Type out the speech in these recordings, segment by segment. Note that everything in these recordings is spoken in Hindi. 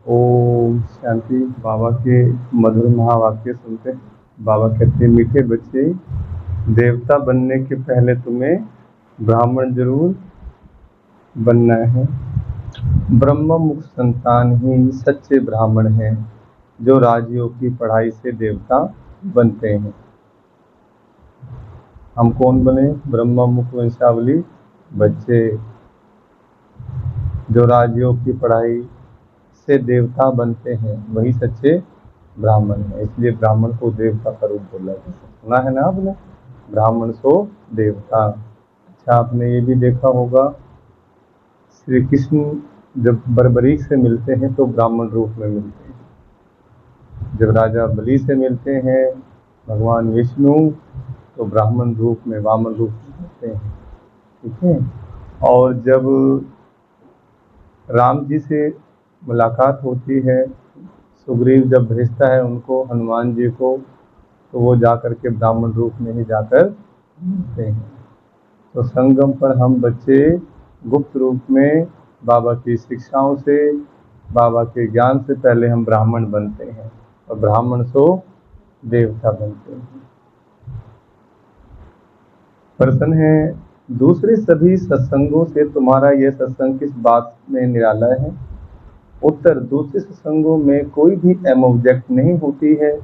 ओम शांति। बाबा के मधुर महावाक्य सुनते हैं। बाबा कहते हैं, मीठे बच्चे, देवता बनने के पहले तुम्हें ब्राह्मण जरूर बनना है। ब्रह्म मुख संतान ही सच्चे ब्राह्मण हैं, जो राजयोग की पढ़ाई से देवता बनते हैं। हम कौन बने? ब्रह्म मुख वंशावली बच्चे, जो राजयोग की पढ़ाई से देवता बनते हैं, वही सच्चे ब्राह्मण है। इसलिए ब्राह्मण को देवता का रूप बोला जाता है। सुना है ना आपने, ब्राह्मण सो देवता। अच्छा, आपने ये भी देखा होगा, श्री कृष्ण जब बर्बरीक से मिलते हैं तो ब्राह्मण रूप में मिलते हैं। जब राजा बलि से मिलते हैं भगवान विष्णु, तो ब्राह्मण रूप में, वामन रूप में मिलते हैं। ठीक है। और जब राम जी से मुलाकात होती है, सुग्रीव जब भेजता है उनको, हनुमान जी को, तो वो जाकर के ब्राह्मण रूप में ही जाकर मिलते हैं। तो संगम पर हम बच्चे गुप्त रूप में बाबा की शिक्षाओं से, बाबा के ज्ञान से पहले हम ब्राह्मण बनते हैं, और ब्राह्मण सो देवता बनते हैं। प्रश्न है, दूसरे सभी सत्संगों से तुम्हारा यह सत्संग किस बात में निराला है? उत्तर, दूसरे सत्संगों में कोई भी एम ऑब्जेक्ट नहीं होती है,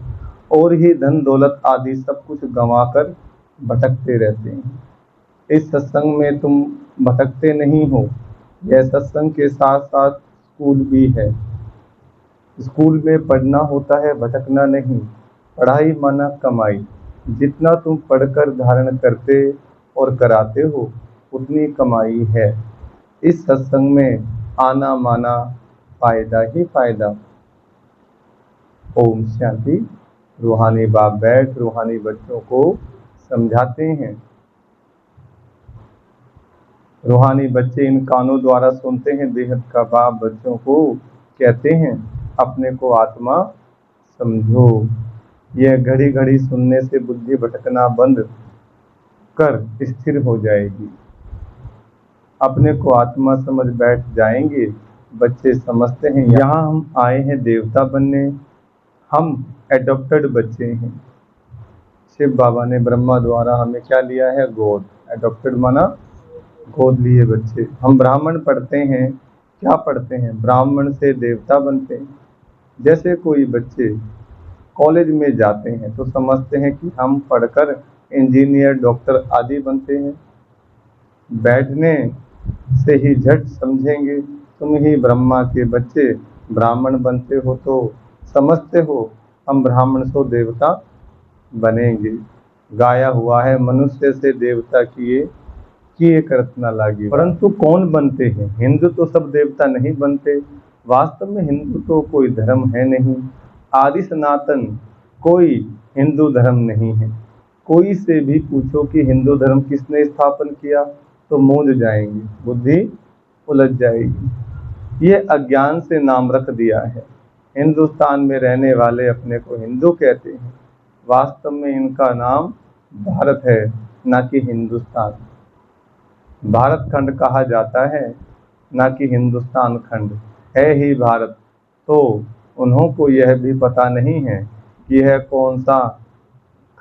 और ही धन दौलत आदि सब कुछ गंवाकर भटकते रहते हैं। इस सत्संग में तुम भटकते नहीं हो। यह सत्संग के साथ साथ स्कूल भी है। स्कूल में पढ़ना होता है, भटकना नहीं। पढ़ाई माना कमाई। जितना तुम पढ़कर धारण करते और कराते हो, उतनी कमाई है। इस सत्संग में आना माना फायदा ही फायदा। ओम शांति। रूहानी बाप बैठ रूहानी बच्चों को समझाते हैं। रूहानी बच्चे इन कानों द्वारा सुनते हैं। बेहद का बाप बच्चों को कहते हैं, अपने को आत्मा समझो। यह घड़ी घड़ी सुनने से बुद्धि भटकना बंद कर स्थिर हो जाएगी। अपने को आत्मा समझ बैठ जाएंगे। बच्चे समझते हैं, यहाँ हम आए हैं देवता बनने, हम एडॉप्टेड बच्चे हैं। शिव बाबा ने ब्रह्मा द्वारा हमें क्या लिया है? गोद। एडॉप्टेड माना गोद लिए बच्चे। हम ब्राह्मण पढ़ते हैं, क्या पढ़ते हैं? ब्राह्मण से देवता बनते हैं। जैसे कोई बच्चे कॉलेज में जाते हैं तो समझते हैं कि हम पढ़कर इंजीनियर, डॉक्टर आदि बनते हैं। बैठने से ही झट समझेंगे, तुम ही ब्रह्मा के बच्चे ब्राह्मण बनते हो, तो समझते हो हम ब्राह्मण सो देवता बनेंगे। गाया हुआ है, मनुष्य से देवता किए करत न लागी। परंतु कौन बनते हैं? हिंदू तो सब देवता नहीं बनते। वास्तव में हिंदू तो कोई धर्म है नहीं। आदि सनातन कोई हिंदू धर्म नहीं है। कोई से भी पूछो कि हिंदू धर्म किसने स्थापन किया, तो मूंझ जाएंगे, बुद्धि उलझ जाएगी। ये अज्ञान से नाम रख दिया है। हिंदुस्तान में रहने वाले अपने को हिंदू कहते हैं। वास्तव में इनका नाम भारत है, ना कि हिंदुस्तान। भारत खंड कहा जाता है, ना कि हिंदुस्तान खंड। है ही भारत। तो उन्हों को यह भी पता नहीं है कि यह कौन सा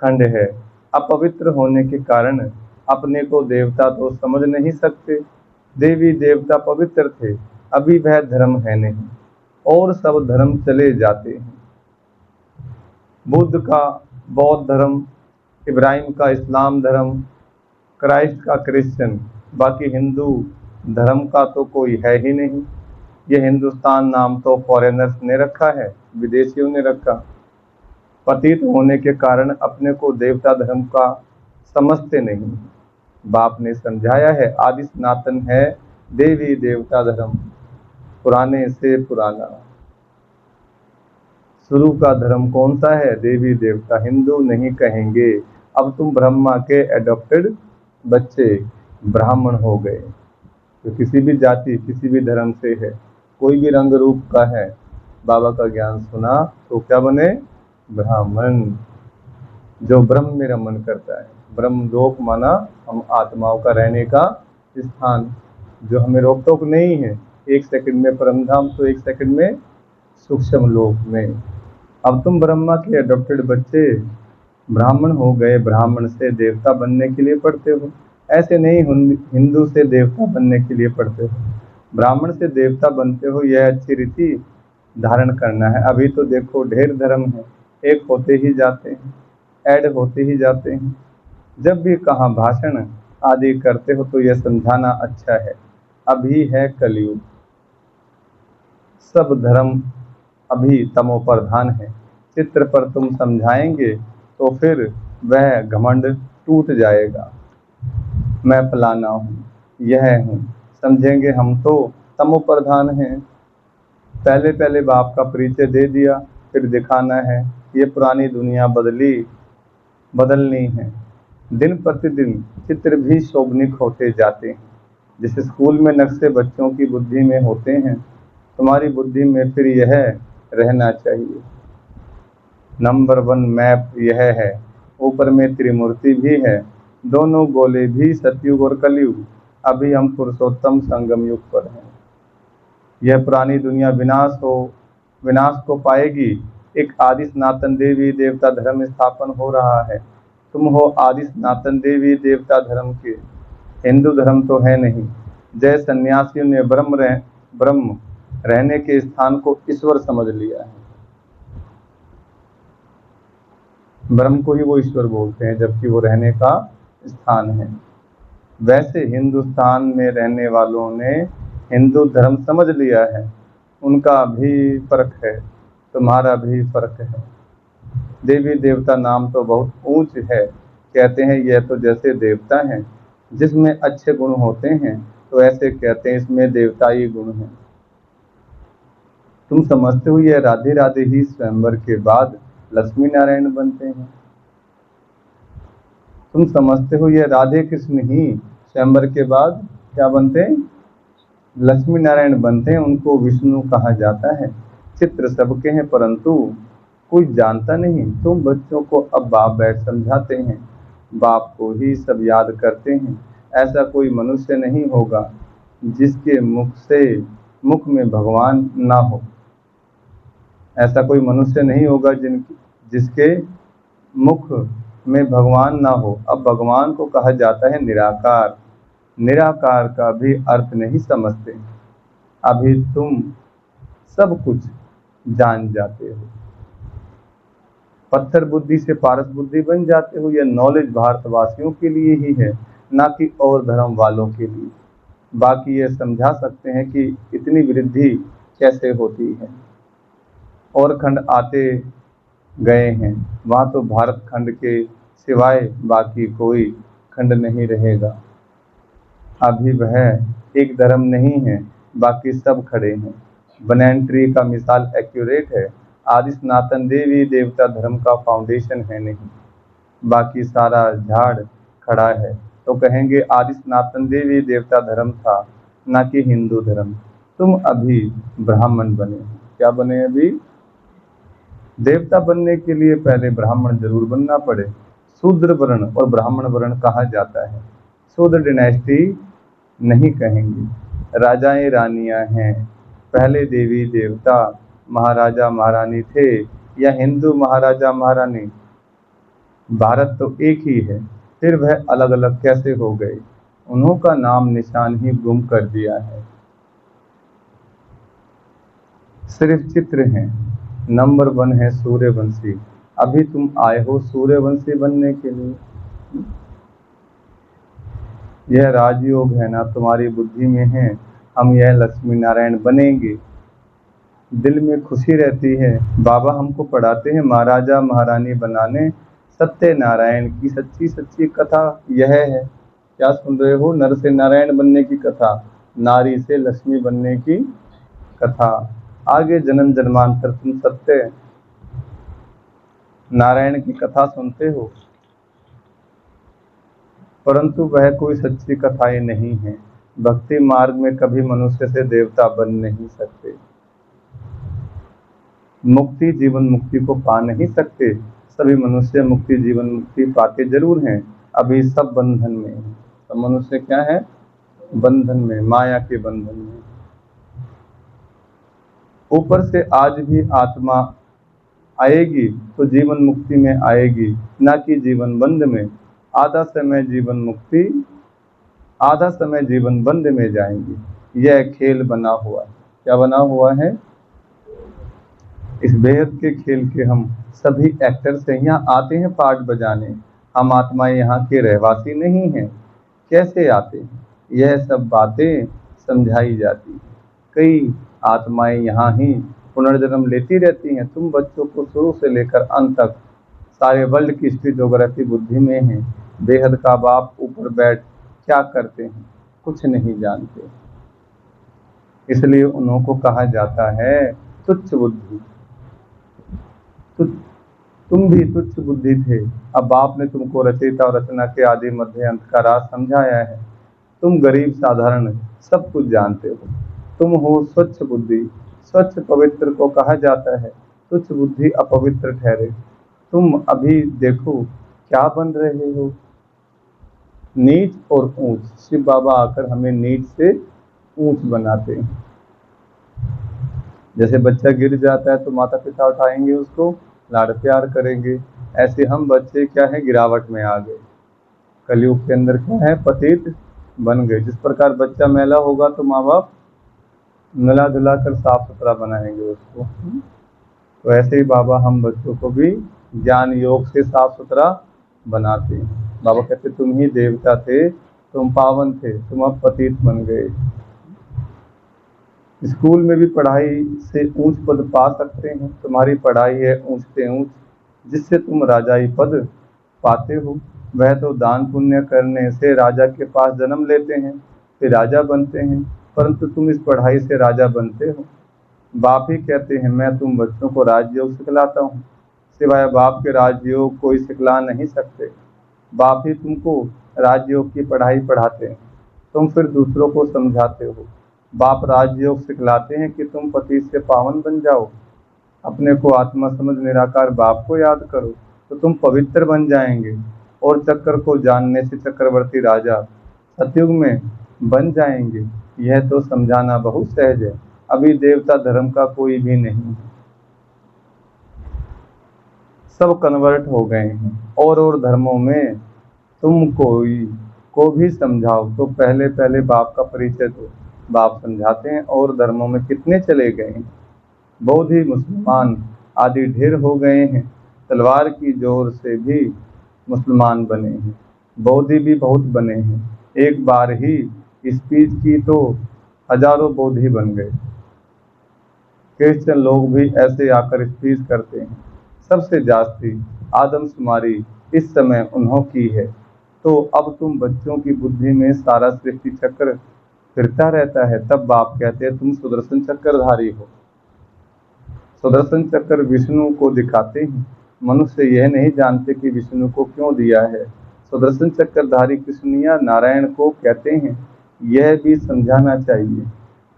खंड है। अपवित्र होने के कारण अपने को देवता तो समझ नहीं सकते। देवी देवता पवित्र थे, अभी वह धर्म है नहीं, और सब धर्म चले जाते हैं। बुद्ध का बौद्ध धर्म, इब्राहिम का इस्लाम धर्म, क्राइस्ट का क्रिश्चियन, बाकी हिंदू धर्म का तो कोई है ही नहीं। यह हिंदुस्तान नाम तो फॉरेनर्स ने रखा है, विदेशियों ने रखा। पतित होने के कारण अपने को देवता धर्म का समझते नहीं। बाप ने समझाया है, आदि सनातन है देवी देवता धर्म, पुराने से पुराना। शुरू का धर्म कौन सा है? देवी देवता। हिंदू नहीं कहेंगे। अब तुम ब्रह्मा के एडॉप्टेड बच्चे ब्राह्मण हो गए। तो किसी भी जाति, किसी भी धर्म से है, कोई भी रंग रूप का है, बाबा का ज्ञान सुना तो क्या बने? ब्राह्मण। जो ब्रह्म में रमन करता है। ब्रह्म लोक माना हम आत्माओं का रहने का स्थान, जो हमें रोक टोक नहीं है। एक सेकंड में परमधाम, तो एक सेकंड में सूक्ष्म लोक में। अब तुम ब्रह्मा के अडॉप्टेड बच्चे ब्राह्मण हो गए, ब्राह्मण से देवता बनने के लिए पढ़ते हो। ऐसे नहीं हिंदू से देवता बनने के लिए पढ़ते हो, ब्राह्मण से देवता बनते हो। यह अच्छी रीति धारण करना है। अभी तो देखो ढेर धर्म है, एक होते ही जाते हैं, ऐड होते ही जाते हैं। जब भी कहाँ भाषण आदि करते हो तो यह समझाना अच्छा है, अभी है कलयुग, सब धर्म अभी तमो प्रधान है। चित्र पर तुम समझाएंगे तो फिर वह घमंड टूट जाएगा। मैं फलाना हूँ, यह हूँ, समझेंगे हम तो तमो प्रधान हैं। पहले पहले बाप का परिचय दे दिया, फिर दिखाना है। ये पुरानी दुनिया बदलनी है। दिन प्रतिदिन चित्र भी शोभनिक होते जाते हैं। जिस स्कूल में नक्शे बच्चों की बुद्धि में होते हैं, तुम्हारी बुद्धि में फिर यह रहना चाहिए। नंबर 1 मैप यह है, ऊपर में त्रिमूर्ति भी है, दोनों गोले भी सतयुग और कलयुग। अभी हम पुरुषोत्तम संगम युग पर हैं। यह पुरानी दुनिया विनाश को पाएगी। एक आदि सनातन देवी देवता धर्म स्थापन हो रहा है। तुम हो आदि सनातन देवी देवता धर्म के, हिंदू धर्म तो है नहीं। जय सन्यासियों ने ब्रह्म रहने के स्थान को ईश्वर समझ लिया है। ब्रह्म को ही वो ईश्वर बोलते हैं, जबकि वो रहने का स्थान है। वैसे हिंदुस्तान में रहने वालों ने हिंदू धर्म समझ लिया है। उनका भी फर्क है, तुम्हारा भी फर्क है। देवी देवता नाम तो बहुत ऊंच है, कहते हैं यह तो जैसे देवता हैं जिसमें अच्छे गुण होते हैं, तो ऐसे कहते हैं इसमें देवताई गुण हैं। तुम समझते हो यह राधे राधे ही स्वयंवर के बाद लक्ष्मी नारायण बनते हैं। तुम समझते हो यह राधे कृष्ण ही स्वयंवर के बाद क्या बनते हैं? लक्ष्मी नारायण बनते हैं। उनको विष्णु कहा जाता है। चित्र सबके हैं परंतु कोई जानता नहीं। तुम बच्चों को अब बाप बैठ समझाते हैं, बाप को ही सब याद करते हैं। ऐसा कोई मनुष्य नहीं होगा जिसके मुख में भगवान ना हो। ऐसा कोई मनुष्य नहीं होगा जिसके मुख में भगवान ना हो। अब भगवान को कहा जाता है निराकार। निराकार का भी अर्थ नहीं समझते। अभी तुम सब कुछ जान जाते हो, पत्थर बुद्धि से पारस बुद्धि बन जाते हो। यह नॉलेज भारतवासियों के लिए ही है, ना कि और धर्म वालों के लिए। बाकी ये समझा सकते हैं कि इतनी वृद्धि कैसे होती है। और खंड आते गए हैं, वहां तो भारत खंड के सिवाय बाकी कोई खंड नहीं रहेगा। अभी वह एक धर्म नहीं है, बाकी सब खड़े हैं। बनैन ट्री का मिसाल एक्यूरेट है। आदि सनातन देवी देवता धर्म का फाउंडेशन है नहीं, बाकी सारा झाड़ खड़ा है। तो कहेंगे आदि सनातन देवी देवता धर्म था, ना कि हिंदू धर्म। तुम अभी ब्राह्मण बने हो। क्या बने? अभी देवता बनने के लिए पहले ब्राह्मण जरूर बनना पड़े। शूद्र वर्ण और ब्राह्मण वर्ण कहा जाता है। शूद्र डिनेस्टी नहीं कहेंगे, राजाएं रानियां हैं। पहले देवी देवता महाराजा महारानी थे, या हिंदू महाराजा महारानी। भारत तो एक ही है, फिर वह अलग अलग कैसे हो गए? उन्हों का नाम निशान ही गुम कर दिया है। सिर्फ चित्र हैं। नंबर 1 है सूर्यवंशी। अभी तुम आए हो सूर्यवंशी बनने के लिए। यह राजयोग है ना, तुम्हारी बुद्धि में है हम यह लक्ष्मी नारायण बनेंगे। दिल में खुशी रहती है। बाबा हमको पढ़ाते हैं महाराजा महारानी बनाने। सत्यनारायण की सच्ची सच्ची कथा यह है। क्या सुन रहे हो? नर से नारायण बनने की कथा, नारी से लक्ष्मी बनने की कथा। आगे जन्म जन्मांतर तुम सत्य नारायण की कथा सुनते हो, परंतु वह कोई सच्ची कथाएं नहीं है। भक्ति मार्ग में कभी मनुष्य से देवता बन नहीं सकते। मुक्ति जीवन मुक्ति को पा नहीं सकते। सभी मनुष्य मुक्ति जीवन मुक्ति पाते जरूर हैं, अभी सब बंधन में हैं। सब मनुष्य क्या है? बंधन में, माया के बंधन में। ऊपर से आज भी आत्मा आएगी तो जीवन मुक्ति में आएगी, ना कि जीवन बंद में। आधा समय जीवन मुक्ति, आधा समय जीवन बंद में जाएंगी। यह खेल बना हुआ है। क्या बना हुआ है? इस बेहद के खेल के हम सभी एक्टर्स हैं, यहाँ आते हैं पार्ट बजाने। हम आत्माएं यहाँ के रहवासी नहीं हैं। कैसे आते हैं? यह सब बातें समझाई जाती हैं। कई आत्माएं यहाँ ही पुनर्जन्म लेती रहती हैं। तुम बच्चों को शुरू से लेकर अंत तक सारे वर्ल्ड की हिस्ट्री ज्योग्राफी बुद्धि में है। बेहद का बाप ऊपर बैठ क्या करते हैं? कुछ नहीं जानते। इसलिए उन्हों को कहा जाता है तुच्छ बुद्धि। तुम भी तुच्छ बुद्धि थे। अब बाप ने तुमको रचयिता और रचना के आदि मध्य अंत का राज समझाया है। तुम गरीब साधारण सब कुछ जानते हो। तुम हो स्वच्छ बुद्धि। स्वच्छ पवित्र को कहा जाता है। तुच्छ बुद्धि अपवित्र ठहरे। तुम अभी देखो क्या बन रहे हो, नीच और ऊंच। शिव बाबा आकर हमें नीच से ऊंच बनाते हैं। जैसे बच्चा गिर जाता है तो माता पिता उठाएंगे, उसको लाड़ प्यार करेंगे। ऐसे हम बच्चे क्या है, गिरावट में आ गए। कलयुग के अंदर क्या है, पतित बन गए। जिस प्रकार बच्चा मैला होगा तो माँ बाप मिला धुला कर साफ सुथरा बनाएंगे उसको। तो ऐसे ही बाबा हम बच्चों को भी ज्ञान योग से साफ सुथरा बनाते हैं। बाबा कहते तुम ही देवता थे, तुम पावन थे, तुम अब पतित बन गए। स्कूल में भी पढ़ाई से ऊंच पद पा सकते हैं। तुम्हारी पढ़ाई है ऊंच से ऊंच, जिससे तुम राजाई पद पाते हो। वह तो दान पुण्य करने से राजा के पास जन्म लेते हैं, फिर राजा बनते हैं, परंतु तुम इस पढ़ाई से राजा बनते हो। बाप ही कहते हैं मैं तुम बच्चों को राजयोग सिखलाता हूँ, सिवाय बाप के राजयोग कोई सिखला नहीं सकते। बाप ही तुमको राजयोग की पढ़ाई पढ़ाते हैं, तुम फिर दूसरों को समझाते हो। बाप राजयोग सिखलाते हैं कि तुम पति से पावन बन जाओ। अपने को आत्मा समझ निराकार बाप को याद करो तो तुम पवित्र बन जाएंगे और चक्कर को जानने से चक्रवर्ती राजा सतयुग में बन जाएंगे। यह तो समझाना बहुत सहज है। अभी देवता धर्म का कोई भी नहीं है, सब कन्वर्ट हो गए हैं। और धर्मों में तुम कोई को भी समझाओ तो पहले पहले बाप का परिचय दो। बाप समझाते हैं और धर्मों में कितने चले गए हैं। बौद्धी मुसलमान आदि ढेर हो गए हैं। तलवार की जोर से भी मुसलमान बने हैं, बौद्धी भी बहुत बने हैं। एक बार ही स्पीच की तो हजारों बौद्धी बन गए। क्रिश्चियन लोग भी ऐसे आकर स्पीच करते हैं। सबसे जास्ती आदमशुमारी इस समय उन्हों की है। तो अब तुम बच्चों की बुद्धि में सारा सृष्टि चक्र फिरता रहता है। तब बाप कहते हैं तुम सुदर्शन चक्रधारी हो। सुदर्शन चक्र विष्णु को दिखाते हैं। मनुष्य यह नहीं जानते कि विष्णु को क्यों दिया है। सुदर्शन चक्रधारी कृष्णिया नारायण को कहते हैं। यह भी समझाना चाहिए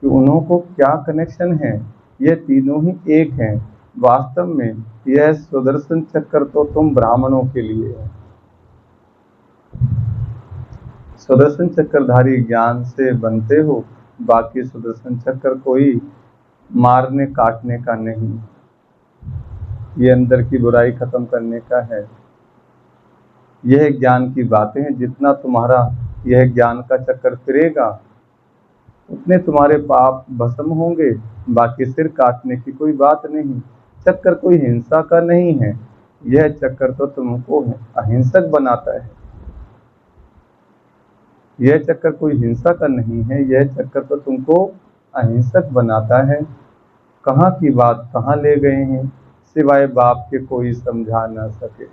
कि उन्हों को क्या कनेक्शन है। यह तीनों ही एक हैं। वास्तव में यह सुदर्शन चक्र तो तुम ब्राह्मणों के लिए है। सुदर्शन चक्रधारी ज्ञान से बनते हो। बाकी सुदर्शन चक्र कोई मारने काटने का नहीं, ये अंदर की बुराई खत्म करने का है। यह ज्ञान की बातें हैं। जितना तुम्हारा यह ज्ञान का चक्कर फिरेगा उतने तुम्हारे पाप भस्म होंगे। बाकी सिर काटने की कोई बात नहीं। चक्कर कोई हिंसा का नहीं है। यह चक्कर तो तुमको अहिंसक बनाता है। यह चक्कर कोई हिंसा का नहीं है। यह चक्कर तो तुमको अहिंसक बनाता है। कहाँ की बात कहाँ ले गए हैं, सिवाय बाप के कोई समझा ना सके।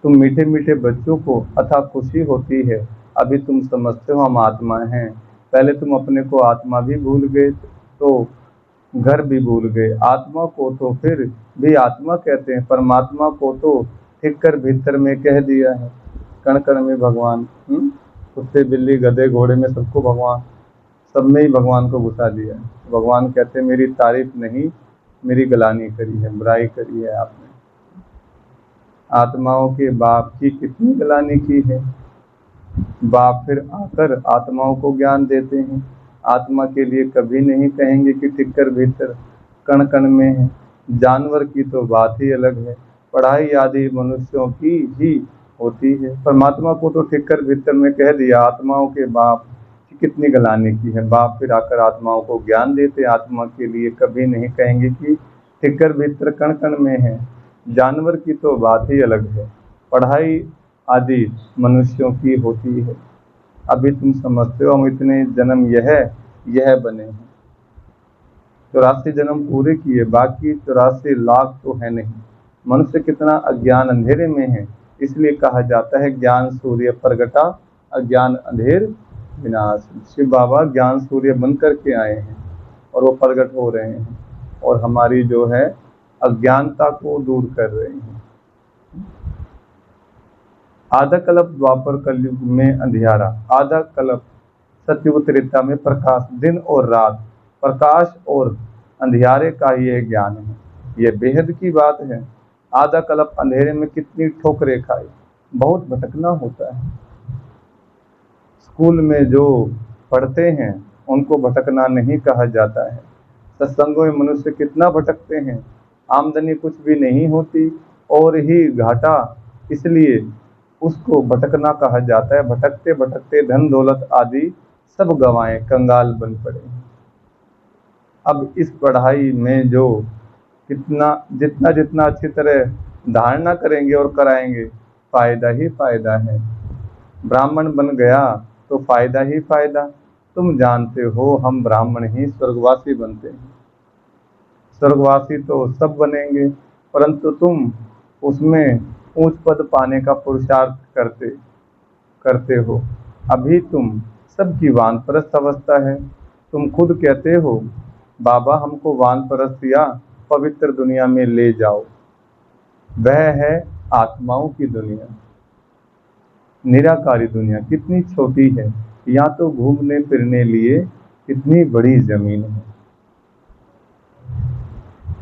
तुम मीठे मीठे बच्चों को अथा खुशी होती है। अभी तुम समझते हो हम आत्मा हैं। पहले तुम अपने को आत्मा भी भूल गए तो घर भी भूल गए। आत्मा को तो फिर भी आत्मा कहते हैं, परमात्मा को तो ठीक कर भीतर में कह दिया है। कण कण में भगवान, कुत्ते बिल्ली गधे घोड़े में सबको भगवान, सब में ही भगवान को घुसा दिया है। भगवान कहते हैं मेरी तारीफ नहीं, मेरी गलानी करी है, बुराई करी है आपने। आत्माओं के बाप की कितनी गलानी की है। बाप फिर आकर आत्माओं को ज्ञान देते हैं। आत्मा के लिए कभी नहीं कहेंगे कि टिक्कर भीतर कण कण में है। जानवर की तो बात ही अलग है, पढ़ाई आदि मनुष्यों की ही होती है। परमात्मा को तो टिक्कर भीतर में कह दिया। आत्माओं के बाप की कितनी गलानी की है। बाप फिर आकर आत्माओं को ज्ञान देते, आत्मा के लिए कभी नहीं कहेंगे कि टिक्कर भीतर कण कण में है। जानवर की तो बात ही अलग है, पढ़ाई आदि मनुष्यों की होती है। अभी तुम समझते हो हम इतने जन्म यह बने हैं, 84 जन्म पूरे किए, बाकी 84 लाख तो है नहीं। मनुष्य कितना अज्ञान अंधेरे में है, इसलिए कहा जाता है ज्ञान सूर्य प्रगटा अज्ञान अंधेर विनाश। शिव बाबा ज्ञान सूर्य बन करके आए हैं और वो प्रगट हो रहे हैं और हमारी जो है अज्ञानता को दूर कर रहे हैं। आधा कल्प द्वापर कलयुग में अंधियारा, आधा कल्प सत्ययुग त्रेता में प्रकाश, दिन और रात, प्रकाश और अंधियारे का ये ज्ञान है। ये बेहद की बात है। आधा कल्प अंधेरे में कितनी ठोकरें खाई, बहुत भटकना होता है। स्कूल में जो पढ़ते हैं उनको भटकना नहीं कहा जाता है। सत्संगों में मनुष्य कितना भटकते हैं, आमदनी कुछ भी नहीं होती और ही घाटा, इसलिए उसको भटकना कहा जाता है। भटकते भटकते धन दौलत आदि सब गंवाए कंगाल बन पड़े। अब इस पढ़ाई में जो जितना जितना अच्छी तरह धारणा करेंगे और कराएंगे, फायदा ही फायदा है। ब्राह्मण बन गया तो फायदा ही फायदा। तुम जानते हो हम ब्राह्मण ही स्वर्गवासी बनते हैं। स्वर्गवासी तो सब बनेंगे, परंतु तुम उसमें ऊंच पद पाने का पुरुषार्थ करते हो। अभी तुम सबकी वानप्रस्थ अवस्था है। तुम खुद कहते हो बाबा हमको वानप्रस्थ या पवित्र दुनिया में ले जाओ। वह है आत्माओं की दुनिया, निराकारी दुनिया। कितनी छोटी है, यहाँ तो घूमने फिरने लिए कितनी बड़ी जमीन है।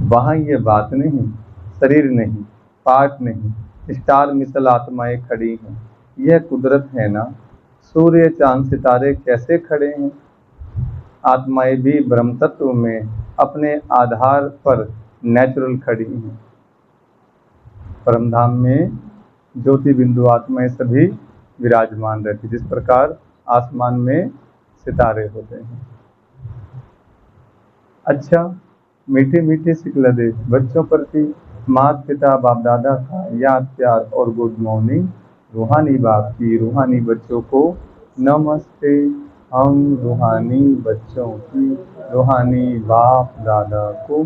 वहां ये बात नहीं, शरीर नहीं, पार्ट नहीं, स्टार मिसल आत्माएं खड़ी हैं। यह कुदरत है ना, सूर्य चांद सितारे कैसे खड़े हैं। आत्माएं भी ब्रह्म तत्व में अपने आधार पर नेचुरल खड़ी हैं। परमधाम में ज्योति बिंदु आत्माएं सभी विराजमान रहती, जिस प्रकार आसमान में सितारे होते हैं। अच्छा, मीठे मीठे सिकलदे बच्चों प्रति माता पिता बाप दादा का याद प्यार और गुड मॉर्निंग। रूहानी बाप की रूहानी बच्चों को नमस्ते। हम रूहानी बच्चों की रूहानी बाप दादा को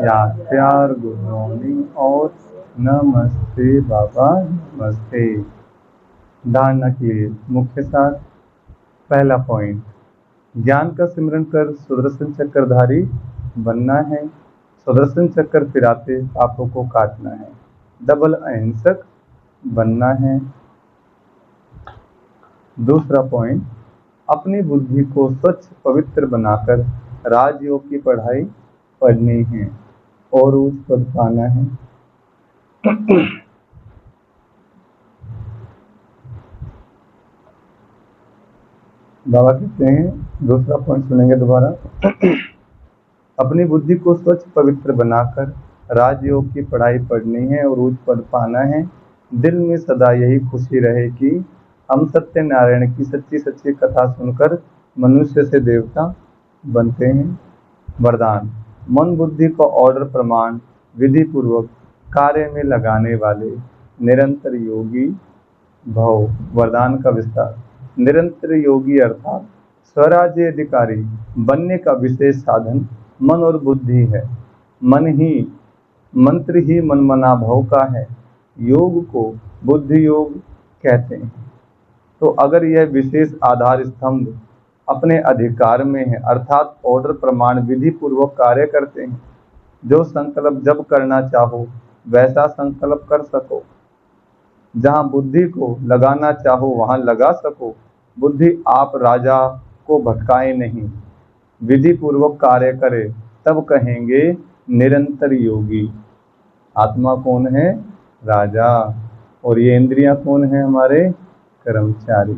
याद प्यार गुड मॉर्निंग और नमस्ते बाबा नमस्ते। धारणा के मुख्य सार। पहला पॉइंट, ज्ञान का सिमरन कर सुदर्शन चक्रधारी बनना है। सुदर्शन चक्र फिराते पापों को काटना है। डबल अहिंसक बनना है। दूसरा पॉइंट, अपनी बुद्धि को स्वच्छ पवित्र बनाकर राजयोग की पढ़ाई पढ़नी है और उच्च पद पाना है। बाबा कहते हैं, दूसरा पॉइंट सुनेंगे दोबारा। अपनी बुद्धि को स्वच्छ पवित्र बनाकर राजयोग की पढ़ाई पढ़नी है और उच्च पद पाना है। दिल में सदा यही खुशी रहे कि हम सत्यनारायण की सच्ची सच्ची कथा सुनकर मनुष्य से देवता बनते हैं। वरदान, मन बुद्धि को ऑर्डर प्रमाण विधि पूर्वक कार्य में लगाने वाले निरंतर योगी भव। वरदान का विस्तार, निरंतर योगी अर्थात स्वराज्य अधिकारी बनने का विशेष साधन मन और बुद्धि है। मंत्र ही मनमना भव का है। योग को बुद्धि योग कहते हैं। तो अगर यह विशेष आधार स्तंभ अपने अधिकार में है, अर्थात ऑर्डर प्रमाण विधि पूर्वक कार्य करते हैं, जो संकल्प जब करना चाहो वैसा संकल्प कर सको, जहां बुद्धि को लगाना चाहो वहां लगा सको, बुद्धि आप राजा को भटकाए नहीं, विधि पूर्वक कार्य करे, तब कहेंगे निरंतर योगी। आत्मा कौन है? राजा। और ये इंद्रियां कौन है? हमारे कर्मचारी।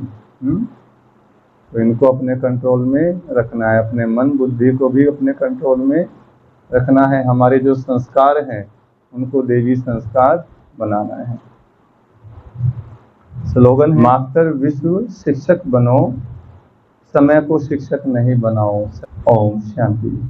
तो इनको अपने कंट्रोल में रखना है, अपने मन बुद्धि को भी अपने कंट्रोल में रखना है। हमारे जो संस्कार हैं उनको देवी संस्कार बनाना है। स्लोगन है, मास्टर विश्व शिक्षक बनो, समय को शिक्षक नहीं बनाओ। ओम शांति।